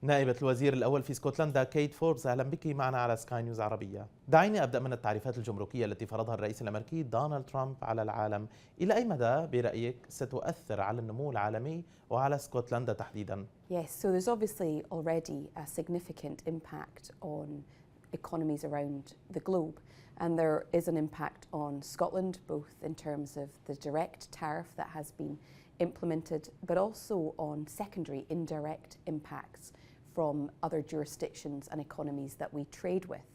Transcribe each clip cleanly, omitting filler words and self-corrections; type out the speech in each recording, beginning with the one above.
نائبة الوزير الأول في إسكتلندا كيت فوربس، أهلا بك معنا على سكاي نيوز عربية. دعيني أبدأ من التعريفات الجمركية التي فرضها الرئيس الأمريكي دونالد ترامب على العالم. إلى أي مدى برأيك ستؤثر على النمو العالمي وعلى اسكتلندا تحديدا؟ Yes, so there's obviously already a significant impact on economies around the globe, and there is an impact on Scotland, both in terms of the direct tariff that has been implemented, but also on secondary indirect impacts from other jurisdictions and economies that we trade with.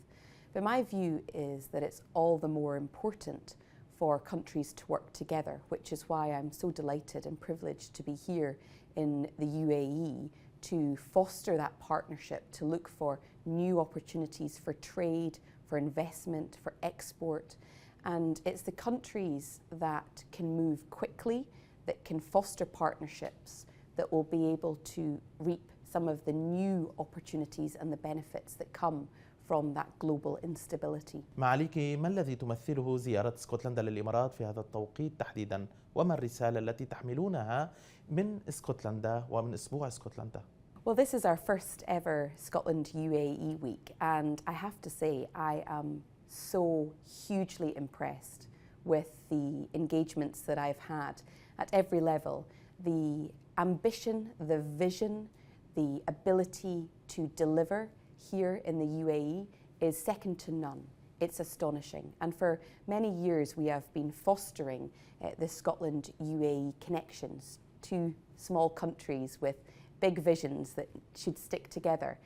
But my view is that it's all the more important for countries to work together, which is why I'm so delighted and privileged to be here in the UAE to foster that partnership, to look for new opportunities for trade, for investment, for export. And it's the countries that can move quickly, that can foster partnerships, that will be able to reap some of the new opportunities and the benefits that come from that global instability. معاليك، ما الذي تمثله زيارة اسكتلندا للإمارات في هذا التوقيت تحديدا؟ وما الرسالة التي تحملونها من اسكتلندا ومن أسبوع اسكتلندا؟ Well, this is our first ever Scotland UAE week, and I have to say I am so hugely impressed with the engagements that I've had at every level. The ambition, the vision, the ability to deliver here in the UAE is second to none. It's astonishing. And for many years we have been fostering the Scotland UAE connections, two small countries with big visions that should stick together.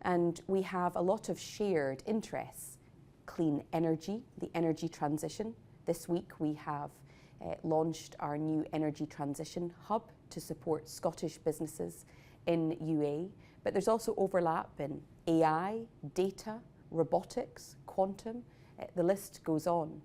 And we have a lot of shared interests. Clean energy, the energy transition. This week we have launched our new energy transition hub to support Scottish businesses in UAE. But there's also overlap in AI, data, robotics, quantum, the list goes on.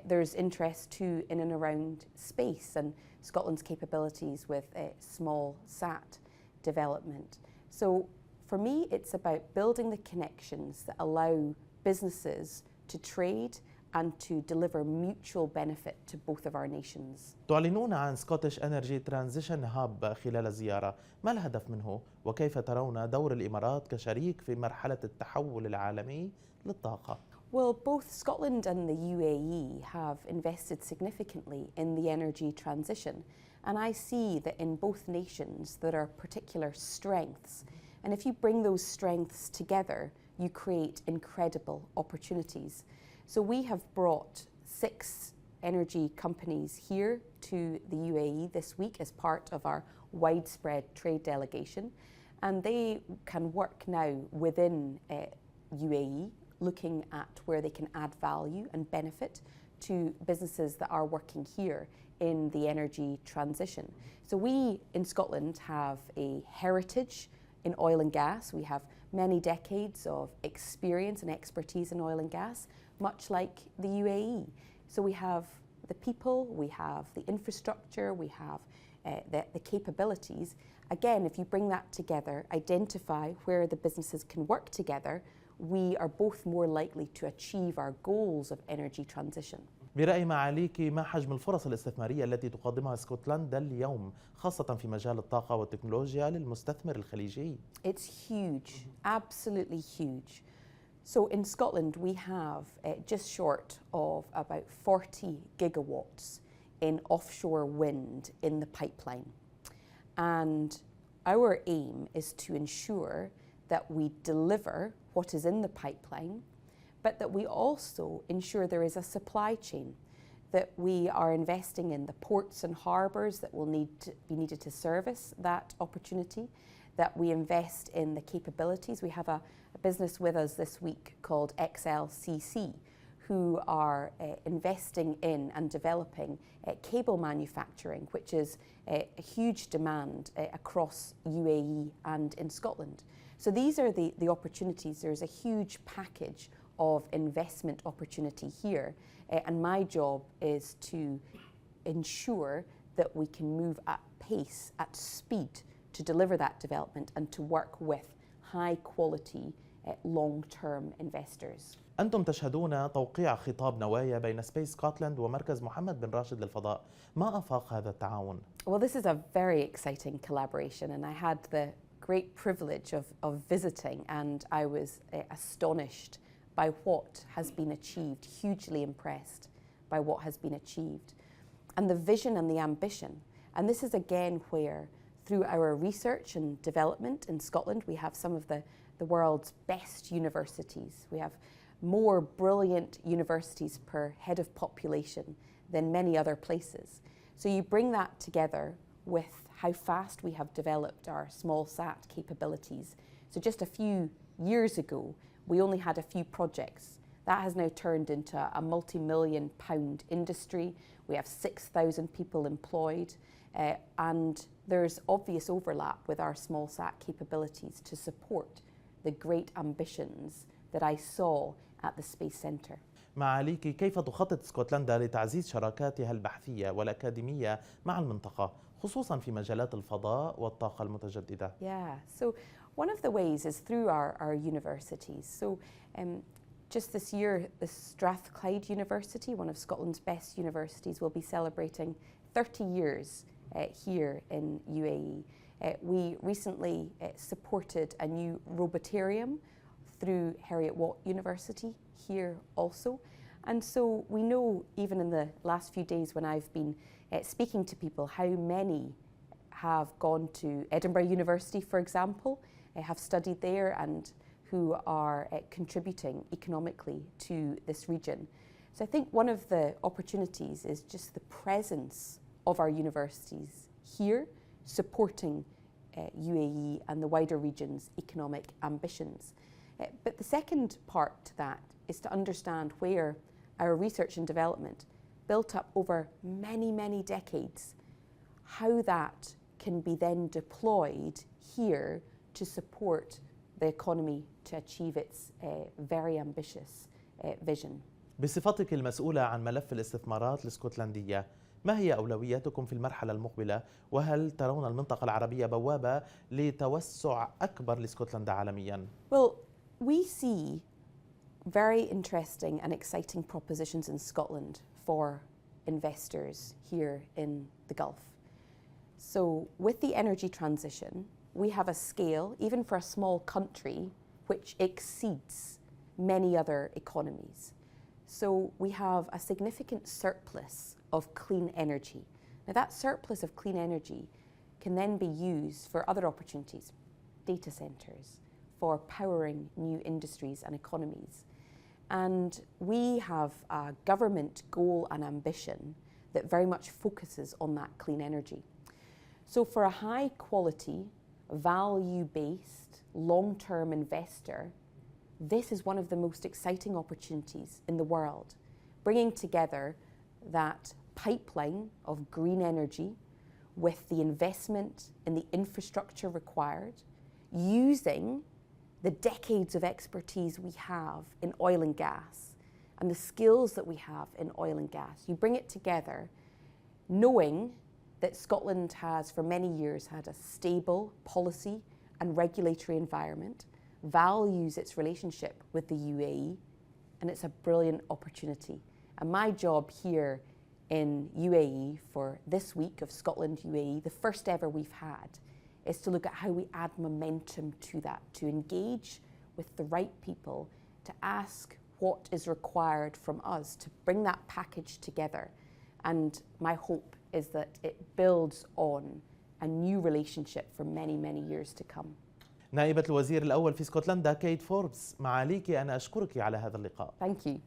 There's interest too in and around space and Scotland's capabilities with small sat development. So for me, it's about building the connections that allow businesses to trade and to deliver mutual benefit to both of our nations. تعلنون عن Scottish Energy Transition Hub خلال الزيارة، ما الهدف منه وكيف ترون دور الإمارات كشريك في مرحلة التحول العالمي للطاقة؟ Well, both Scotland and the UAE have invested significantly in the energy transition, and I see that in both nations there are particular strengths, and if you bring those strengths together, you create incredible opportunities. So we have brought 6 energy companies here to the UAE this week as part of our widespread trade delegation, and they can work now within UAE, looking at where they can add value and benefit to businesses that are working here in the energy transition. So we in Scotland have a heritage in oil and gas. We have many decades of experience and expertise in oil and gas, much like the UAE. So we have the people, we have the infrastructure, we have the capabilities. Again, if you bring that together, identify where the businesses can work together, we are both more likely to achieve our goals of energy transition. برأي معاليك، ما حجم الفرص الاستثمارية التي تقدمها اسكتلندا اليوم خاصة في مجال الطاقة والتكنولوجيا للمستثمر الخليجي؟ It's huge, absolutely huge. So in Scotland we have just short of about 40 gigawatts in offshore wind in the pipeline. And our aim is to ensure that we deliver what is in the pipeline, but that we also ensure there is a supply chain, that we are investing in the ports and harbours that will be needed to service that opportunity, that we invest in the capabilities. We have a business with us this week called XLCC, who are investing in and developing cable manufacturing, which is a huge demand across UAE and in Scotland. So these are the opportunities. There's a huge package of investment opportunity here, and my job is to ensure that we can move at pace, at speed, to deliver that development and to work with high quality long-term investors. أنتم تشهدون توقيع خطاب نوايا بين سبيس سكوتلاند ومركز محمد بن راشد للفضاء، ما أفاق هذا التعاون؟ Well, this is a very exciting collaboration, and I had the great privilege of visiting, and I was astonished by what has been achieved, hugely impressed by what has been achieved, and the vision and the ambition. And this is again where, through our research and development in Scotland, we have some of the world's best universities. We have more brilliant universities per head of population than many other places. So you bring that together with how fast we have developed our small sat capabilities. So just a few years ago, we only had a few projects. That has now turned into a multi-million pound industry. We have 6,000 people employed, and there's obvious overlap with our small sat capabilities to support the great ambitions that I saw at the Space Centre. معاليك، كيف تخطط اسكتلندا لتعزيز شراكاتها البحثية والأكاديمية مع المنطقة، خصوصا في مجالات الفضاء والطاقة المتجددة؟ Yeah, so one of the ways is through our universities. So just this year, the Strathclyde University, one of Scotland's best universities, will be celebrating 30 years here in UAE. We recently supported a new robotarium through Heriot Watt University here also. And so we know, even in the last few days when I've been speaking to people, how many have gone to Edinburgh University, for example, have studied there and who are contributing economically to this region. So I think one of the opportunities is just the presence of our universities here, supporting UAE and the wider region's economic ambitions. But the second part to that is to understand where our research and development, built up over many, many decades, how that can be then deployed here to support the economy to achieve its very ambitious vision. بصفتك المسؤولة عن ملف الاستثمارات الاسكتلندية، ما هي أولوياتكم في المرحلة المقبلة؟ وهل ترون المنطقة العربية بوابة لتوسع أكبر لاسكتلندا عالمياً؟ Well, we see very interesting and exciting propositions in Scotland for investors here in the Gulf. So with the energy transition, we have a scale, even for a small country, which exceeds many other economies. So we have a significant surplus of clean energy. Now that surplus of clean energy can then be used for other opportunities, data centres, for powering new industries and economies. And we have a government goal and ambition that very much focuses on that clean energy. So for a high quality, value-based, long-term investor, this is one of the most exciting opportunities in the world, bringing together that pipeline of green energy with the investment in the infrastructure required, using the decades of expertise we have in oil and gas and the skills that we have in oil and gas. You bring it together knowing that Scotland has for many years had a stable policy and regulatory environment, values its relationship with the UAE, and it's a brilliant opportunity. And my job here in UAE for this week of Scotland UAE, the first ever we've had, is to look at how we add momentum to that, to engage with the right people, to ask what is required from us to bring that package together. And my hope is that it builds on a new relationship for many, many years to come. نائبة الوزير الأول في اسكتلندا كيت فوربس، معاليك أنا أشكرك على هذا اللقاء. Thank you.